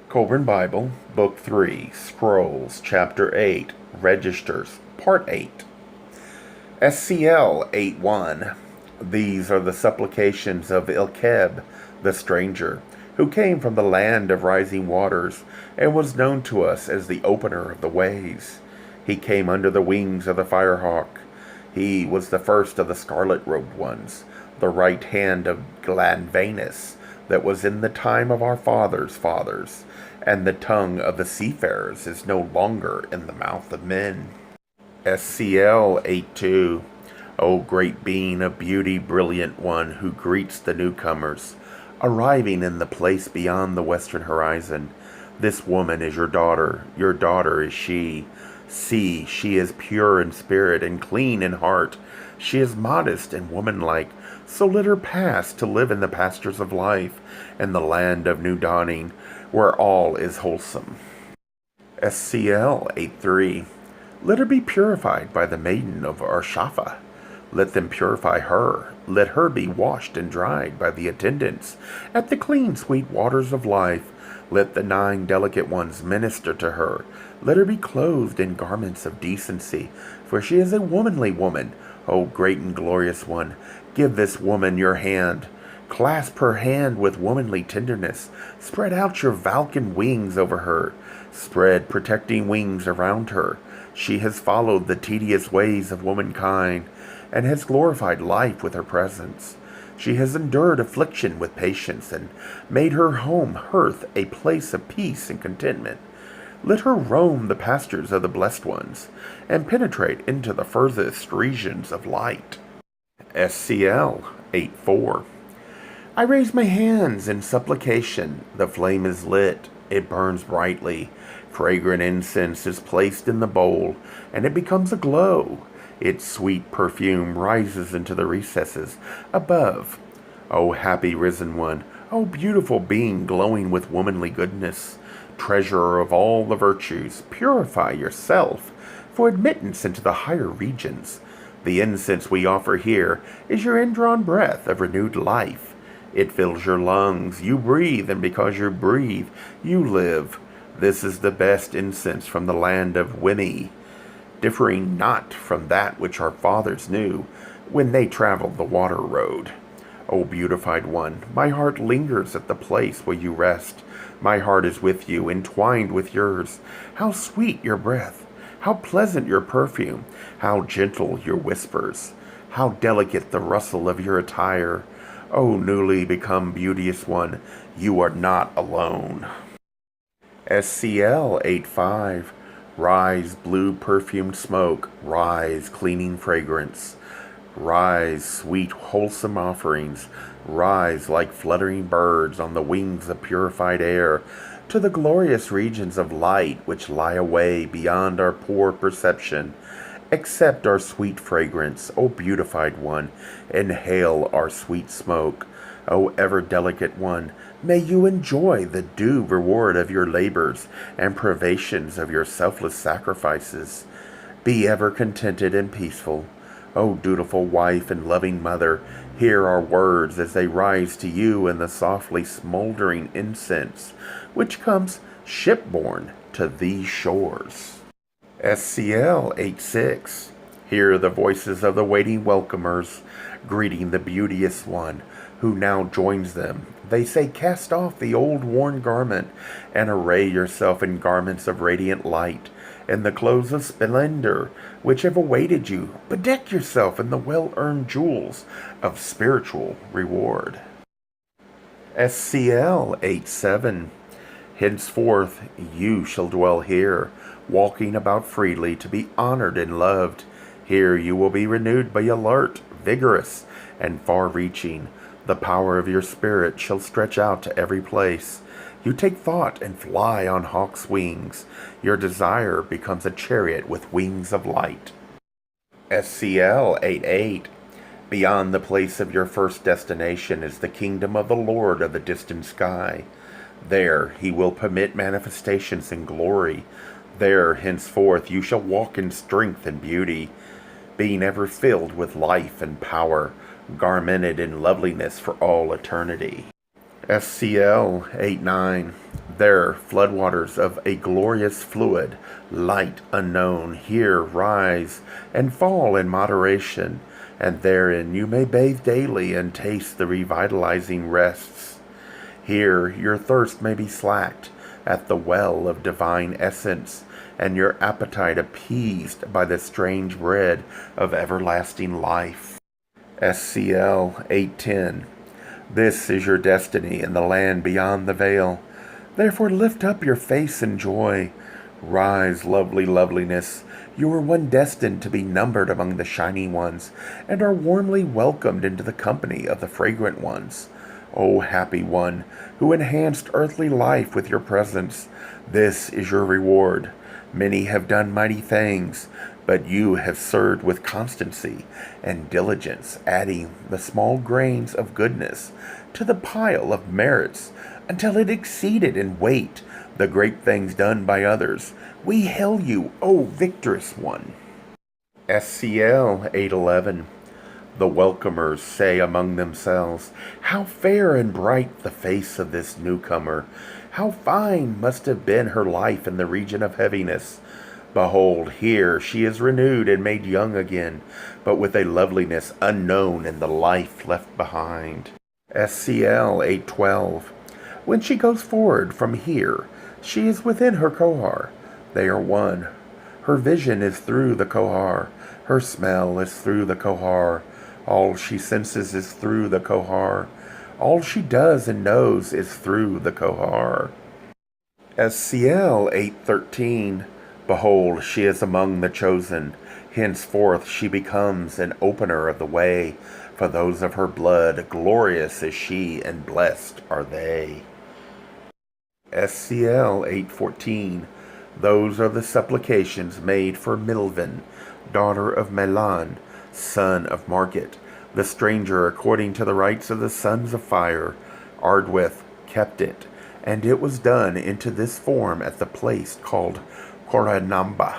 Kolbrin Bible, Book 3, Scrolls, Chapter 8, Registers, Part 8. SCL 8:1. These are the supplications of Ilkeb, the stranger, who came from the land of rising waters, and was known to us as the opener of the ways. He came under the wings of the firehawk. He was the first of the scarlet-robed ones, the right hand of Glanvanus, that was in the time of our fathers' fathers, and the tongue of the seafarers is no longer in the mouth of men. SCL 8:2. O great being of beauty, brilliant one, who greets the newcomers, arriving in the place beyond the western horizon. This woman is your daughter is she. See, she is pure in spirit and clean in heart. She is modest and womanlike, so let her pass to live in the pastures of life, in the land of new dawning, where all is wholesome. SCL 8:3. Let her be purified by the maiden of Arshafa. Let them purify her. Let her be washed and dried by the attendants at the clean, sweet waters of life. Let the 9 delicate ones minister to her. Let her be clothed in garments of decency, for she is a womanly woman. O great and glorious one, give this woman your hand. Clasp her hand with womanly tenderness. Spread out your falcon wings over her. Spread protecting wings around her. She has followed the tedious ways of womankind, and has glorified life with her presence. She has endured affliction with patience, and made her home hearth a place of peace and contentment. Let her roam the pastures of the blessed ones, and penetrate into the furthest regions of light. SCL 8:4. I raise my hands in supplication. The flame is lit. It burns brightly. Fragrant incense is placed in the bowl, and it becomes aglow. Its sweet perfume rises into the recesses above. O happy risen one, O beautiful being glowing with womanly goodness, treasurer of all the virtues, purify yourself for admittance into the higher regions. The incense we offer here is your indrawn breath of renewed life. It fills your lungs. You breathe, and because you breathe, you live. This is the best incense from the land of Wemi, differing not from that which our fathers knew when they traveled the water road. O beautified one, my heart lingers at the place where you rest. My heart is with you, entwined with yours. How sweet your breath, how pleasant your perfume, how gentle your whispers, how delicate the rustle of your attire. O newly become beauteous one, you are not alone. SCL 8:5. Rise, blue perfumed smoke, rise, cleaning fragrance. Rise, sweet, wholesome offerings, rise like fluttering birds on the wings of purified air, to the glorious regions of light which lie away beyond our poor perception. Accept our sweet fragrance, O beautified one, inhale our sweet smoke. O ever delicate one, may you enjoy the due reward of your labors and privations of your selfless sacrifices. Be ever contented and peaceful. O dutiful wife and loving mother, hear our words as they rise to you in the softly smoldering incense, which comes shipborne to these shores. SCL 8:6. Hear the voices of the waiting welcomers, greeting the beauteous one, who now joins them. They say, cast off the old worn garment, and array yourself in garments of radiant light, in the clothes of splendor which have awaited you. Bedeck yourself in the well-earned jewels of spiritual reward. SCL 8:7. Henceforth you shall dwell here, walking about freely to be honored and loved. Here you will be renewed by alert, vigorous, and far-reaching. The power of your spirit shall stretch out to every place. You take thought and fly on hawk's wings. Your desire becomes a chariot with wings of light. SCL 8:8. Beyond the place of your first destination is the kingdom of the Lord of the distant sky. There he will permit manifestations in glory. There henceforth you shall walk in strength and beauty, being ever filled with life and power, garmented in loveliness for all eternity. SCL 8:9. There, floodwaters of a glorious fluid, light unknown, here rise and fall in moderation, and therein you may bathe daily and taste the revitalizing rests. Here your thirst may be slaked at the well of divine essence, and your appetite appeased by the strange bread of everlasting life. SCL 8:10. This is your destiny in the land beyond the veil. Therefore lift up your face in joy. Rise, lovely loveliness. You are one destined to be numbered among the shining ones, and are warmly welcomed into the company of the fragrant ones. O happy one, who enhanced earthly life with your presence, this is your reward. Many have done mighty things, but you have served with constancy and diligence, adding the small grains of goodness to the pile of merits until it exceeded in weight the great things done by others. We hail you, O victorious one. SCL 8:11. The welcomers say among themselves, how fair and bright the face of this newcomer! How fine must have been her life in the region of heaviness! Behold, here she is renewed and made young again, but with a loveliness unknown in the life left behind. SCL 8:12. When she goes forward from here, she is within her kohar. They are one. Her vision is through the kohar. Her smell is through the kohar. All she senses is through the kohar. All she does and knows is through the kohar. SCL 8:13. Behold, she is among the chosen. Henceforth she becomes an opener of the way. For those of her blood, glorious is she, and blessed are they. SCL 8:14. Those are the supplications made for Milvin, daughter of Melan, son of Margit, the stranger according to the rites of the sons of fire. Ardwith kept it, and it was done into this form at the place called Koranamba.